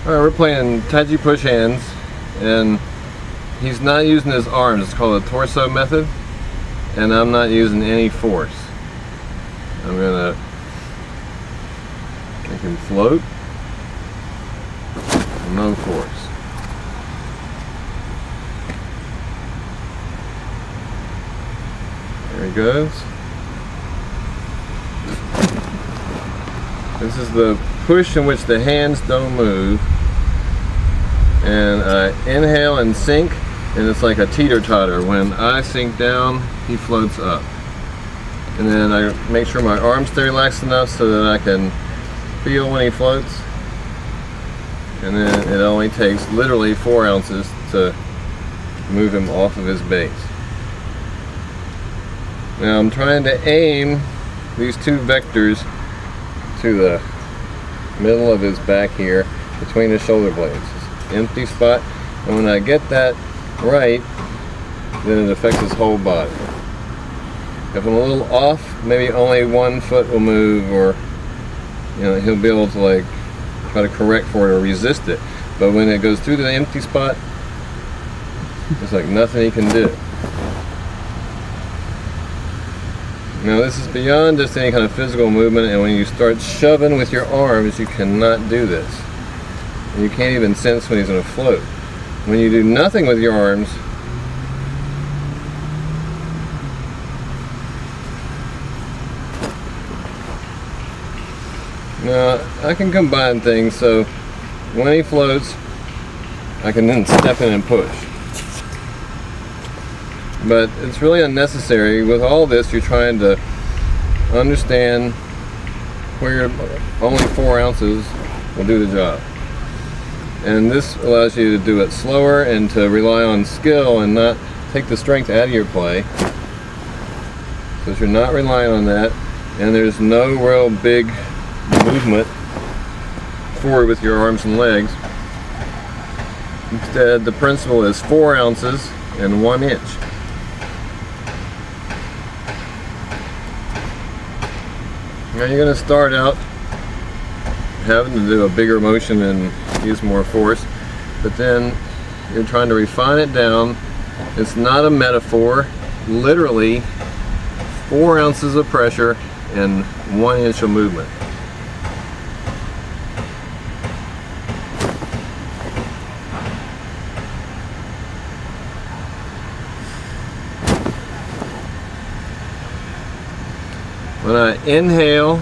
Alright, we're playing Taiji push hands, and he's not using his arms. It's called a torso method, and I'm not using any force. I'm gonna make him float, no force. There he goes. This is the push in which the hands don't move. And I inhale and sink, and it's like a teeter-totter. When I sink down, he floats up. And then I make sure my arms stay relaxed enough so that I can feel when he floats. And then it only takes literally 4 ounces to move him off of his base. Now I'm trying to aim these 2 vectors to the middle of his back here, between his shoulder blades. Empty spot, and when I get that right, then it affects his whole body. If I'm a little off, maybe only 1 foot will move, or he'll be able to like try to correct for it or resist it. But when it goes through the empty spot, it's like nothing he can do. Now this is beyond just any kind of physical movement, and when you start shoving with your arms, you cannot do this. And you can't even sense when he's going to float. When you do nothing with your arms, now I can combine things, so when he floats, I can then step in and push. But it's really unnecessary. With all this, you're trying to understand where only 4 ounces will do the job. And this allows you to do it slower and to rely on skill and not take the strength out of your play. So you're not relying on that, and there's no real big movement forward with your arms and legs. Instead, the principle is 4 ounces and 1 inch. Now you're going to start out having to do a bigger motion and use more force, but then you're trying to refine it down. It's not a metaphor. Literally 4 ounces of pressure and 1 inch of movement. When I inhale,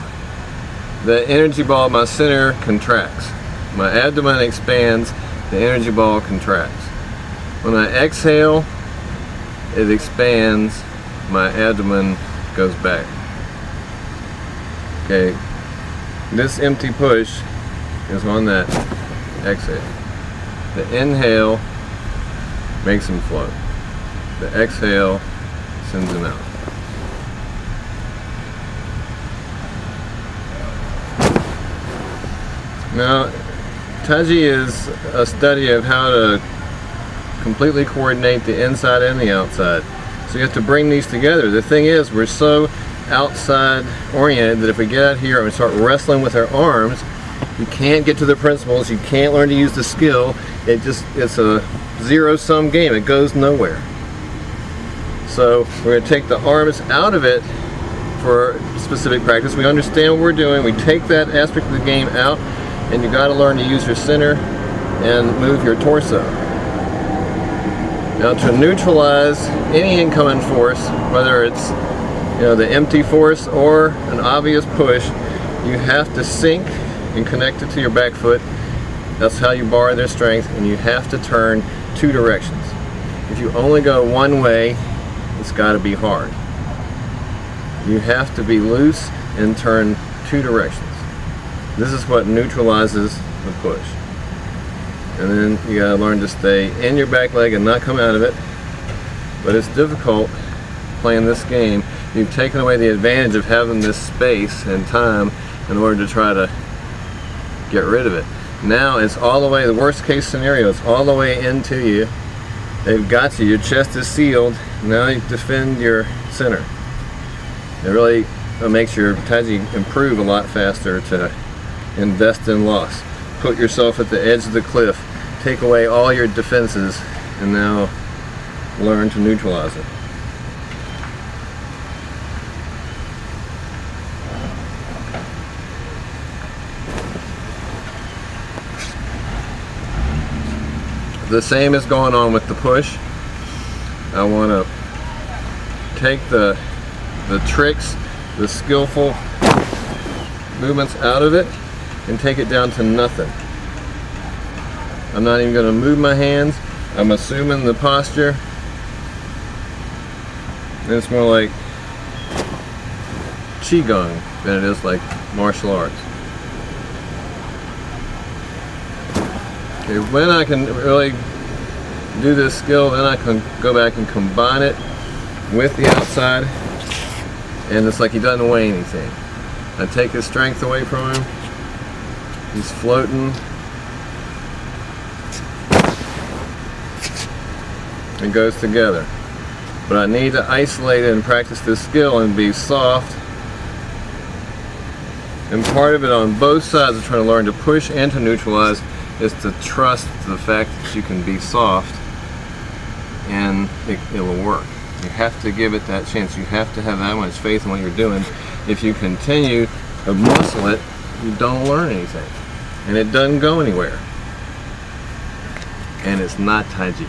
the energy ball at my center contracts. My abdomen expands, the energy ball contracts. When I exhale, it expands, my abdomen goes back. Okay, this empty push is on that exhale. The inhale makes him float. The exhale sends him out. Now, Taiji is a study of how to completely coordinate the inside and the outside. So you have to bring these together. The thing is, we're so outside oriented that if we get out here and start wrestling with our arms, you can't get to the principles, you can't learn to use the skill. It's a zero-sum game. It goes nowhere. So we're going to take the arms out of it for specific practice. We understand what we're doing. We take that aspect of the game out, and you got to learn to use your center and move your torso. Now, to neutralize any incoming force, whether it's the empty force or an obvious push, you have to sink and connect it to your back foot. That's how you borrow their strength, and you have to turn 2 directions. If you only go one way, it's got to be hard. You have to be loose and turn 2 directions. This is what neutralizes the push. And then you gotta learn to stay in your back leg and not come out of it. But it's difficult playing this game. You've taken away the advantage of having this space and time in order to try to get rid of it. Now it's all the way, the worst case scenario, it's all the way into you. They've got you, your chest is sealed. Now you defend your center. It really makes your Taiji improve a lot faster to invest in loss. put yourself at the edge of the cliff, take away all your defenses, and now learn to neutralize it. The same is going on with the push. I want to take the tricks, the skillful movements out of it and take it down to nothing. I'm not even going to move my hands. I'm assuming the posture. And it's more like Qigong than it is like martial arts. Okay, when I can really do this skill, then I can go back and combine it with the outside, and it's like he doesn't weigh anything. I take his strength away from him. He's floating. It goes together. But I need to isolate it and practice this skill and be soft. And part of it on both sides of trying to learn to push and to neutralize is to trust the fact that you can be soft and it will work. You have to give it that chance. You have to have that much faith in what you're doing. If you continue to muscle it, you don't learn anything. And it doesn't go anywhere. And it's not Tai Chi.